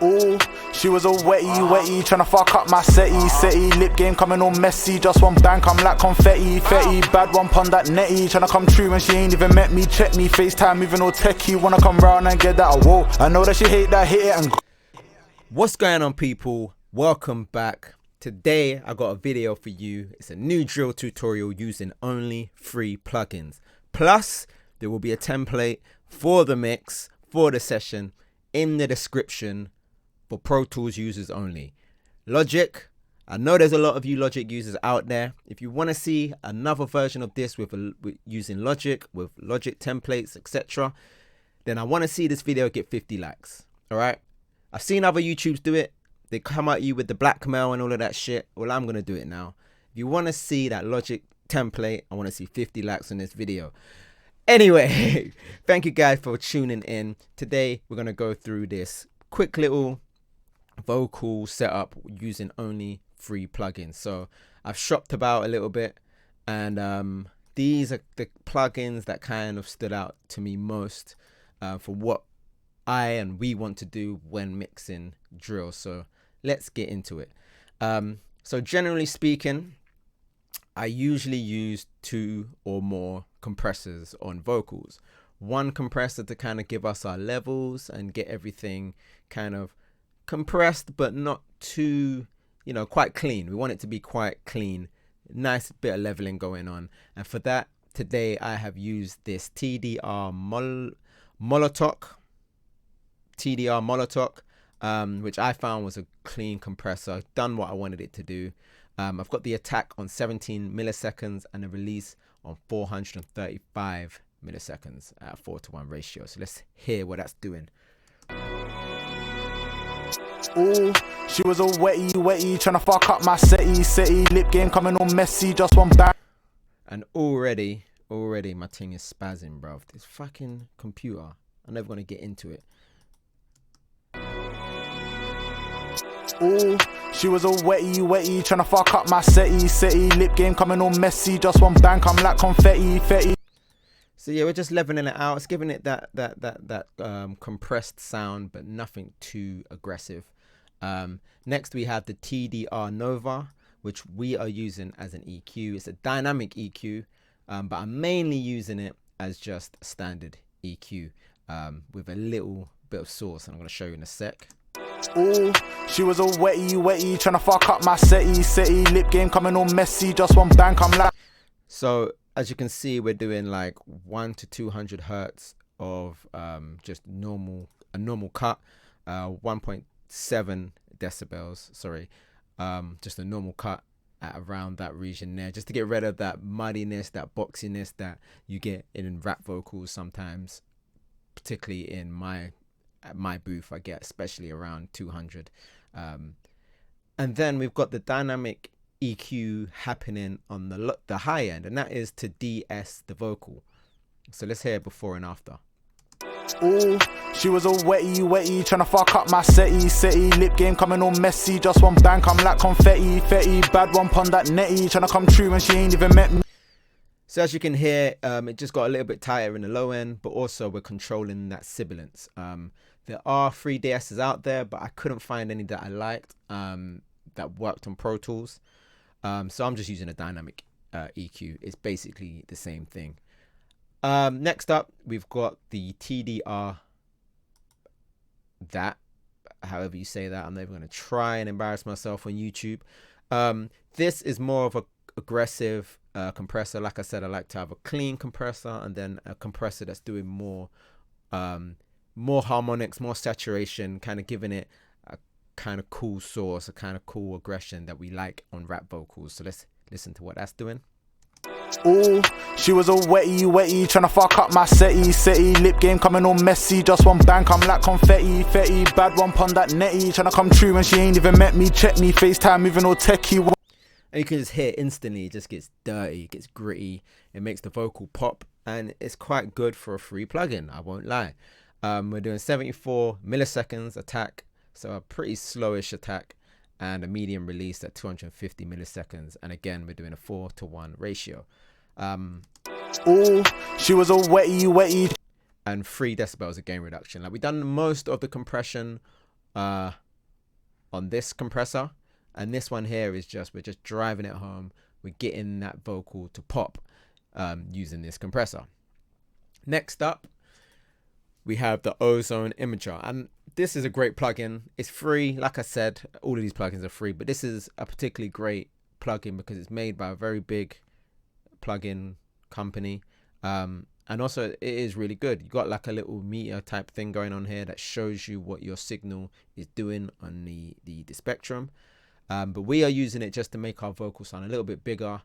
Ooh, she was a wetty, tryna fuck up my setty. Lip game coming all messy, just one bank, I'm like confetti. Bad one pon that netty, tryna come true when she ain't even met me. Check me, FaceTime moving all techie, wanna come round and get that whoa. I know that she hate that, hit it and What's going on, people? Welcome back. Today I got a video for you. It's a new drill tutorial using only free plugins. Plus there will be a template for the mix, for the session in the description for Pro Tools users only. Logic, I know there's a lot of you Logic users out there. If you want to see another version of this with using Logic, with Logic templates, etc., then I want to see this video get 50 likes. All right. I've seen other YouTubes do it. They come at you with the blackmail and all of that shit. Well, I'm going to do it now. If you want to see that Logic template, I want to see 50 likes on this video. Anyway, thank you guys for tuning in. Today, we're going to go through this quick little vocal setup using only free plugins. So I've shopped about a little bit, and these are the plugins that kind of stood out to me most for what I and we want to do when mixing drills. So let's get into it. So generally speaking, I usually use 2 or more compressors on vocals. One compressor to kind of give us our levels and get everything kind of compressed, but not too, quite clean. We want it to be quite clean, nice bit of leveling going on. And for that, today I have used this TDR Molotok, which I found was a clean compressor, done what I wanted it to do. I've got the attack on 17 milliseconds and a release on 435 milliseconds at a 4:1 ratio. So let's hear what that's doing. ooh, she was a wetty, tryna fuck up my setty. Lip game coming all messy, just one bank. And already my thing is spazzing, bruv. This fucking computer. I'm never gonna get into it. Ooh, she was a wetty, tryna fuck up my setty. Lip game coming all messy, just one bank, I'm like confetti. So yeah, we're just leveling it out. It's giving it that compressed sound, but nothing too aggressive. Next we have the TDR Nova, which we are using as an EQ. It's a dynamic EQ, but I'm mainly using it as just a standard EQ with a little bit of source, and I'm going to show you in a sec. Ooh, she was a wetty, tryna fuck up my setty. Lip game coming all messy, just one bank, I'm like. So as you can see, we're doing like 1 to 200 hertz of just a normal cut, 1.7 decibels. Sorry, just a normal cut at around that region there, just to get rid of that muddiness, that boxiness that you get in rap vocals sometimes, particularly in my booth. I get especially around 200. And then we've got the dynamic EQ happening on the high end, and that is to de-ess the vocal. So let's hear before and after. Ooh, she was a wetty, tryna fuck up my setty. Lip game coming all messy, just one bank, I'm like confetti. Bad one pon that netty, tryna come true when she ain't even met me. So as you can hear, it just got a little bit tighter in the low end, but also we're controlling that sibilance. There are 3DSs out there, but I couldn't find any that I liked that worked on Pro Tools. So I'm just using a dynamic EQ. It's basically the same thing. Next up, we've got the TDR, however you say that. I'm never going to try and embarrass myself on YouTube. This is more of a aggressive compressor. Like I said, I like to have a clean compressor and then a compressor that's doing more harmonics, more saturation, kind of giving it a kind of cool source, a kind of cool aggression that we like on rap vocals. So let's listen to what that's doing. Ooh, she was a wetty, tryna fuck up my setty. Lip game coming all messy, just one bank, I'm like confetti. Bad one pon that netty, tryna come true when she ain't even met me. Check me, FaceTime moving all techie. And you can just hear instantly, it just gets dirty, it gets gritty, it makes the vocal pop, and it's quite good for a free plugin, I won't lie. We're doing 74 milliseconds attack, so a pretty slowish attack, and a medium release at 250 milliseconds. And again, we're doing a 4:1 ratio. Ooh, she was a wetty. And 3 decibels of gain reduction. Like, we've done most of the compression on this compressor, and this one here is we're just driving it home. We're getting that vocal to pop using this compressor. Next up, we have the Ozone Imager, and this is a great plugin. It's free. Like I said, all of these plugins are free, but this is a particularly great plugin because it's made by a very big plugin company, and also it is really good. You got like a little meter type thing going on here that shows you what your signal is doing on the spectrum, but we are using it just to make our vocal sound a little bit bigger.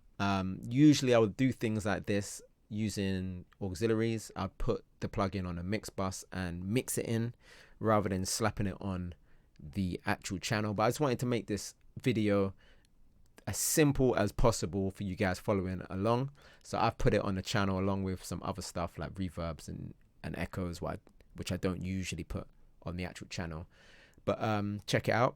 Usually I would do things like this using auxiliaries. I put the plugin on a mix bus and mix it in rather than slapping it on the actual channel. But I just wanted to make this video as simple as possible for you guys following along, so I've put it on the channel along with some other stuff like reverbs and echoes, which I don't usually put on the actual channel. But check it out.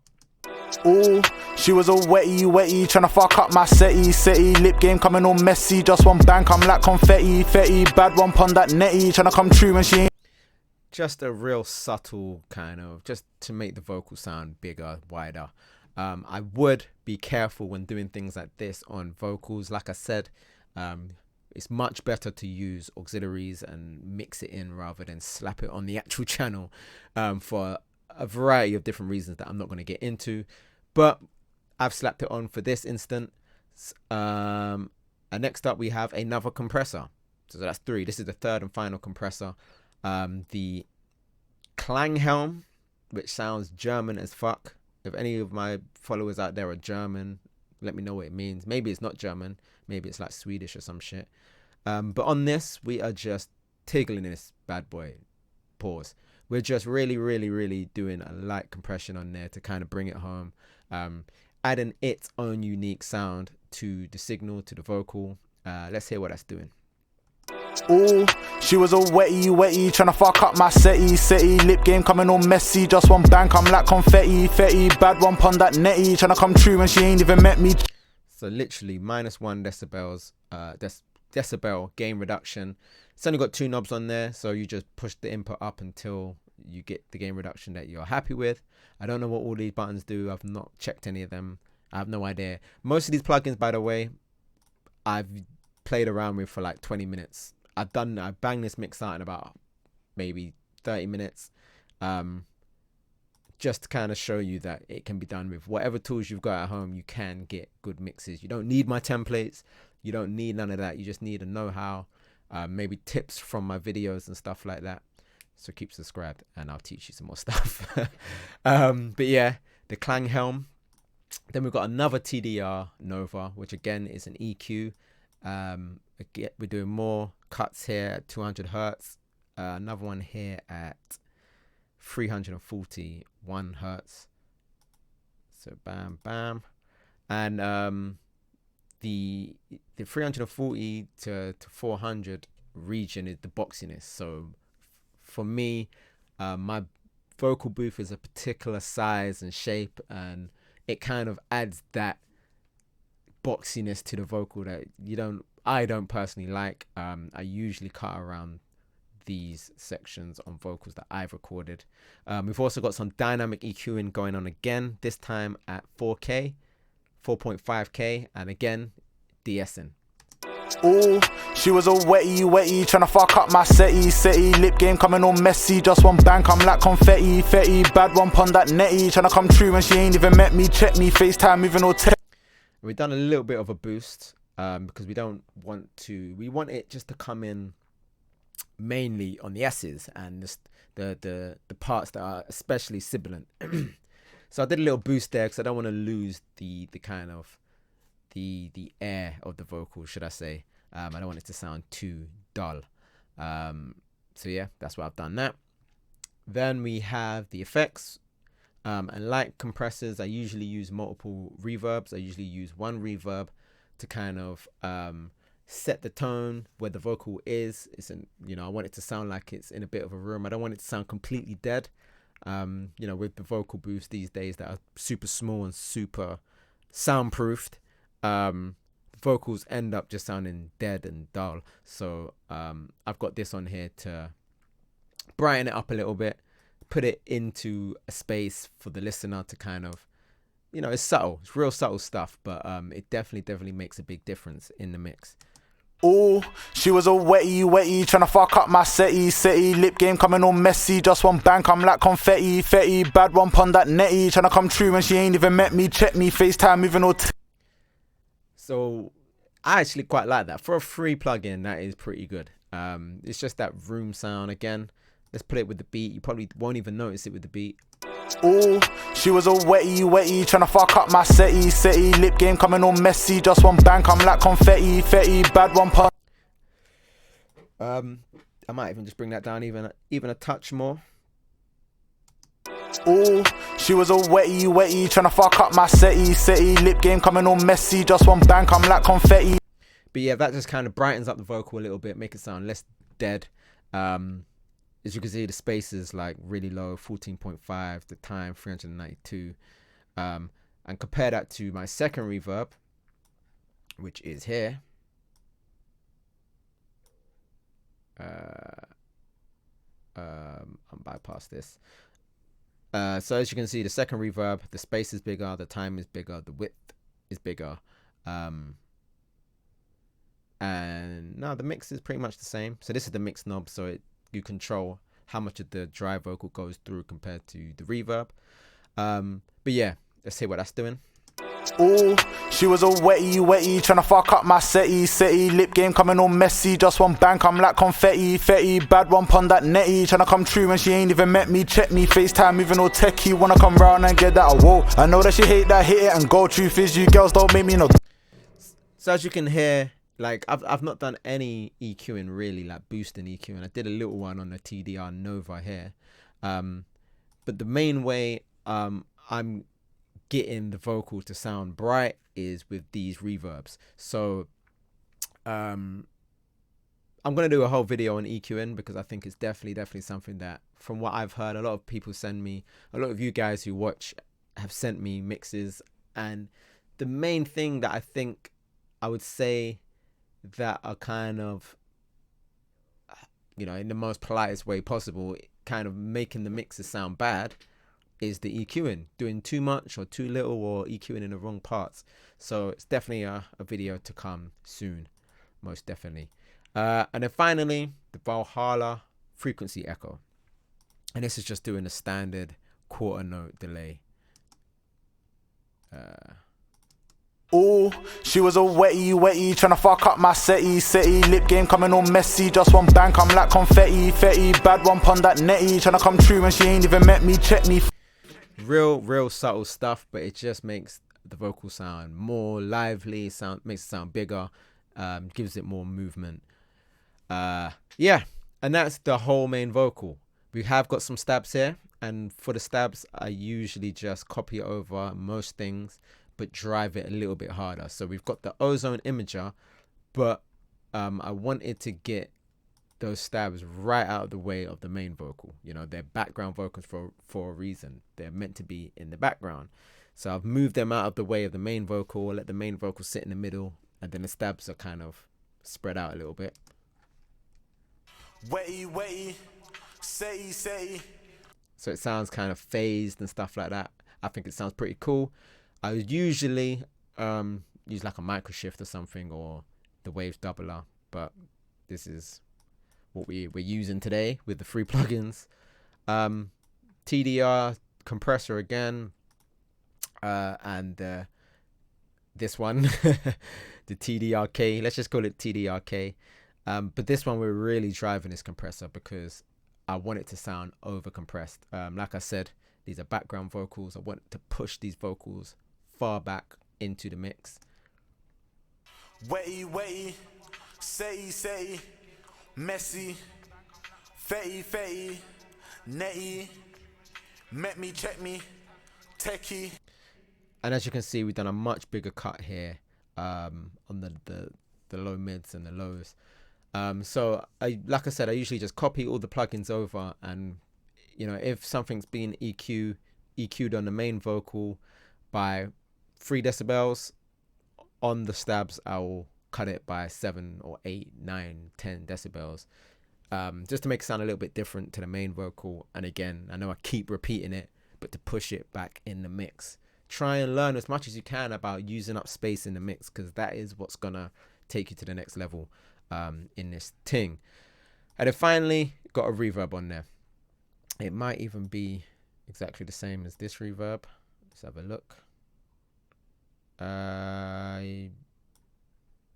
Ooh, she was a wetty, tryna fuck up my setty. Lip game coming all messy, just one bank, I'm like confetti. Bad one pon that netty, tryna come true when she ain't. Just a real subtle kind of, just to make the vocal sound bigger, wider. I would be careful when doing things like this on vocals. Like I said, it's much better to use auxiliaries and mix it in rather than slap it on the actual channel, for a variety of different reasons that I'm not going to get into. But I've slapped it on for this instance. And next up we have another compressor. So that's 3. This is the third and final compressor. The Klanghelm, which sounds German as fuck. If any of my followers out there are German, let me know what it means. Maybe it's not German. Maybe it's like Swedish or some shit. But on this, we are just tickling this bad boy. Pause. We're just really doing a light compression on there to kind of bring it home. Adding its own unique sound to the signal, to the vocal. Let's hear what that's doing. Ooh, she was a wetty, tryna fuck up my setty. Lip game coming all messy, just one bank, I'm like confetti. Bad one pon that netty, tryna come true when she ain't even met me. So literally -1 decibels, decibel gain reduction. It's only got 2 knobs on there, so you just push the input up until you get the gain reduction that you're happy with. I don't know what all these buttons do. I've not checked any of them. I have no idea. Most of these plugins, by the way, I've played around with for like 20 minutes. I banged this mix out in about maybe 30 minutes, just to kind of show you that it can be done with whatever tools you've got at home. You can get good mixes. You don't need my templates. You don't need none of that. You just need a know-how, maybe tips from my videos and stuff like that. So keep subscribed and I'll teach you some more stuff. But yeah, the Klanghelm. Then we've got another TDR Nova, which again is an EQ. Again, we're doing more cuts here at 200 hertz. Another one here at 341 hertz. So bam. And the 340 to 400 region is the boxiness. So for me, my vocal booth is a particular size and shape, and it kind of adds that boxiness to the vocal that I don't personally like. I usually cut around these sections on vocals that I've recorded. We've also got some dynamic EQing going on again, this time at 4K, 4.5K, and again, de-essing. Ooh, she was a wetty, tryna fuck up my setty. Lip game coming all messy, just one bank, I'm like confetti. Bad one pon that netty, tryna come true when she ain't even met me. Check me, FaceTime moving all We've done a little bit of a boost, because we want it just to come in mainly on the S's and the parts that are especially sibilant. So I did a little boost there because I don't want to lose the kind of the air of the vocal, should I say. I don't want it to sound too dull. So yeah, that's why I've done that. Then we have the effects. And like compressors, I usually use multiple reverbs. I usually use one reverb to kind of set the tone where the vocal is. I want it to sound like it's in a bit of a room. I don't want it to sound completely dead. With the vocal booths these days that are super small and super soundproofed, vocals end up just sounding dead and dull. So I've got this on here to brighten it up a little bit, put it into a space for the listener to kind of, you know, it's subtle. It's real subtle stuff, but it definitely makes a big difference in the mix. Ooh, she was a wetty, tryna fuck up my setty. Lip game coming all messy, just one bang, I'm like confetti. Bad one pon that netty, tryna come true when she ain't even met me. Check me, FaceTime moving all. So I actually quite like that. For a free plugin, that is pretty good. It's just that room sound again. Let's put it with the beat. You probably won't even notice it with the beat. Ooh, she was a wetty, tryna fuck up my setty. Lip game coming all messy, just one bang, I'm like confetti. Bad one pon. I might even just bring that down even a touch more. Ooh, she was a wetty, tryna fuck up my setty. Lip game coming all messy, just one bang, I'm like confetti. But yeah, that just kind of brightens up the vocal a little bit, make it sound less dead. As you can see, the space is like really low, 14.5, the time 392. And compare that to my second reverb, which is here. I'm bypass this. So as you can see, the second reverb, the space is bigger, the time is bigger, the width is bigger. And no, the mix is pretty much the same. So this is the mix knob, so you control how much of the dry vocal goes through compared to the reverb. But yeah, let's see what that's doing. Ooh, she was a wetty, tryna fuck up my setty. Lip game coming all messy, just one bang, I'm like confetti. Bad one pon that netty, tryna come true when she ain't even met me. Check me, FaceTime moving all techie, wanna come round and get that whoa. I know that she hate that, hit it and go. Truth is, you girls don't make me no. So as you can hear, like I've not done any EQing really, like boosting EQing. I did a little one on the TDR Nova here, but the main way I'm getting the vocal to sound bright is with these reverbs. So I'm gonna do a whole video on EQing because I think it's definitely something that, from what I've heard, a lot of people send me, a lot of you guys who watch have sent me mixes, and the main thing that I think I would say that are kind of, you know, in the most politest way possible, kind of making the mixes sound bad is the EQing, doing too much or too little, or EQing in the wrong parts. So it's definitely a video to come soon, most definitely. And then finally, the Valhalla frequency echo, and this is just doing a standard quarter note delay. Ooh, she was a wetty, tryna fuck up my setty. Lip game coming all messy, just one bang, I'm like confetti. Bad one pon that netty, tryna come true when she ain't even met me. Check me. Real subtle stuff, but it just makes the vocal sound more lively, makes it sound bigger, gives it more movement. Yeah, and that's the whole main vocal. We have got some stabs here, and for the stabs I usually just copy over most things but drive it a little bit harder. So we've got the Ozone Imager, but I wanted to get those stabs right out of the way of the main vocal. You know, they're background vocals for a reason. They're meant to be in the background. So I've moved them out of the way of the main vocal, let the main vocal sit in the middle, and then the stabs are kind of spread out a little bit. Wetty, setty. So it sounds kind of phased and stuff like that. I think it sounds pretty cool. I would usually use like a micro shift or something, or the waves doubler, but this is what we're using today with the free plugins. TDR compressor again, and this one, the TDRK. Let's just call it TDRK. But this one we're really driving this compressor because I want it to sound over compressed. Like I said, these are background vocals. I want to push these vocals far back into the mix. Wetty, setty, messy, fetty, netty, met me, check me, techie. And as you can see, we've done a much bigger cut here on the low mids and the lows. So like I said, I usually just copy all the plugins over, and you know, if something's been EQ'd on the main vocal by 3 decibels, on the stabs I will cut it by 7 or 8, 9, 10 decibels. just to make it sound a little bit different to the main vocal. And again, I know I keep repeating it, but to push it back in the mix. Try and learn as much as you can about using up space in the mix, because that is what's gonna take you to the next level in this thing. And then finally, got a reverb on there. It might even be exactly the same as this reverb. Let's have a look.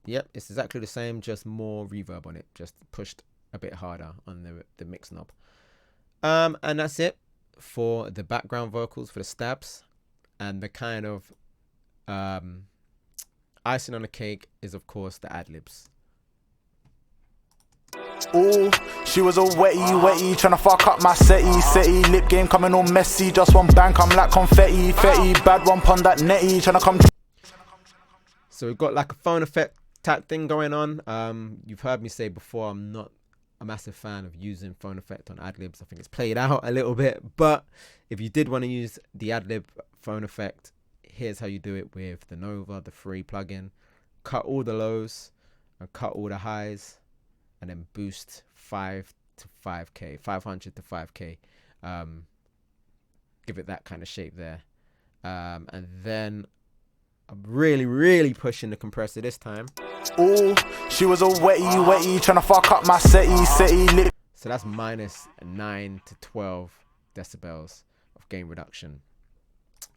Yep, it's exactly the same, just more reverb on it, just pushed a bit harder on the mix knob. And that's it for the background vocals, for the stabs. And the kind of icing on the cake is, of course, the ad-libs. Ooh, she was a wetty, tryna fuck up my setty. Lip game coming all messy, just one bang, I'm like confetti. Bad one pon that netty, tryna come. So we've got like a phone effect type thing going on. You've heard me say before, I'm not a massive fan of using phone effect on ad-libs. I think it's played out a little bit, but if you did want to use the ad-lib phone effect, here's how you do it with the Nova, the free plugin. Cut all the lows and cut all the highs, and then boost 5 to 5k, 500 to 5k. Give it that kind of shape there. And then I'm really pushing the compressor this time. Ooh, she was a wetty, tryna fuck up my setty. So that's minus 9 to 12 decibels of gain reduction.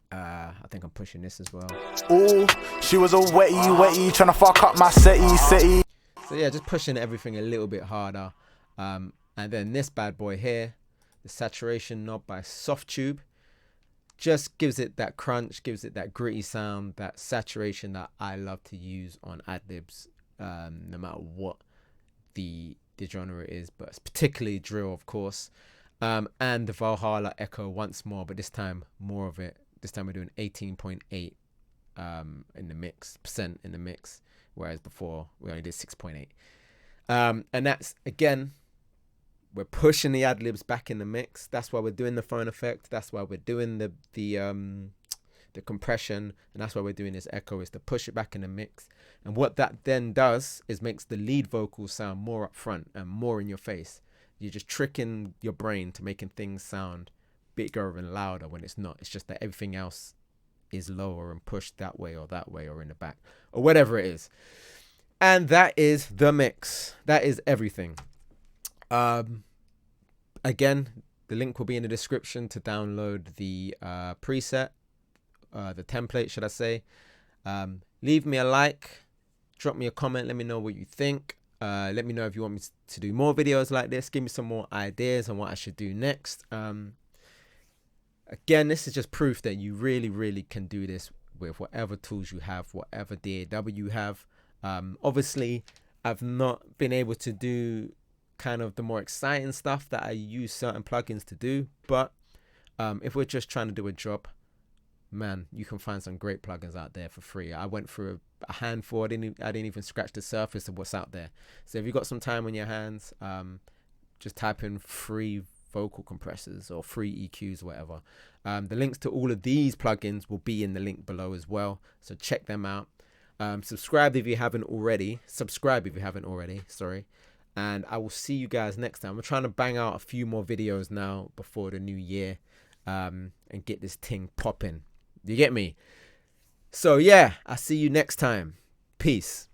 I think I'm pushing this as well. Ooh, she was a wetty, tryna fuck up my setty. So yeah, just pushing everything a little bit harder. And then this bad boy here, the saturation knob by Softtube, just gives it that crunch, gives it that gritty sound, that saturation that I love to use on ad-libs, no matter what the genre is, but particularly drill, of course. And the Valhalla echo once more, but this time more of it. This time we're doing 18.8 in the mix, percent in the mix, whereas before we only did 6.8. And that's, again, we're pushing the ad-libs back in the mix. That's why we're doing the phone effect. That's why we're doing the compression, and that's why we're doing this echo, is to push it back in the mix. And what that then does is makes the lead vocals sound more up front and more in your face. You're just tricking your brain to making things sound bigger and louder when it's not. It's just that everything else is lower and pushed that way or in the back or whatever it is. And that is the mix. That is everything. Again, the link will be in the description to download the preset, the template, should I say. Leave me a like, drop me a comment, let me know what you think. Let me know if you want me to do more videos like this. Give me some more ideas on what I should do next. Again, this is just proof that you really can do this with whatever tools you have, whatever DAW you have. Obviously, I've not been able to do kind of the more exciting stuff that I use certain plugins to do, but if we're just trying to do a job, man, you can find some great plugins out there for free. I went through a handful. I didn't even scratch the surface of what's out there. So if you've got some time on your hands, just type in free vocal compressors or free EQs, whatever. The links to all of these plugins will be in the link below as well, so check them out. Subscribe if you haven't already. Sorry. And I will see you guys next time. I'm trying to bang out a few more videos now before the new year, and get this thing popping. You get me? So yeah, I'll see you next time. Peace.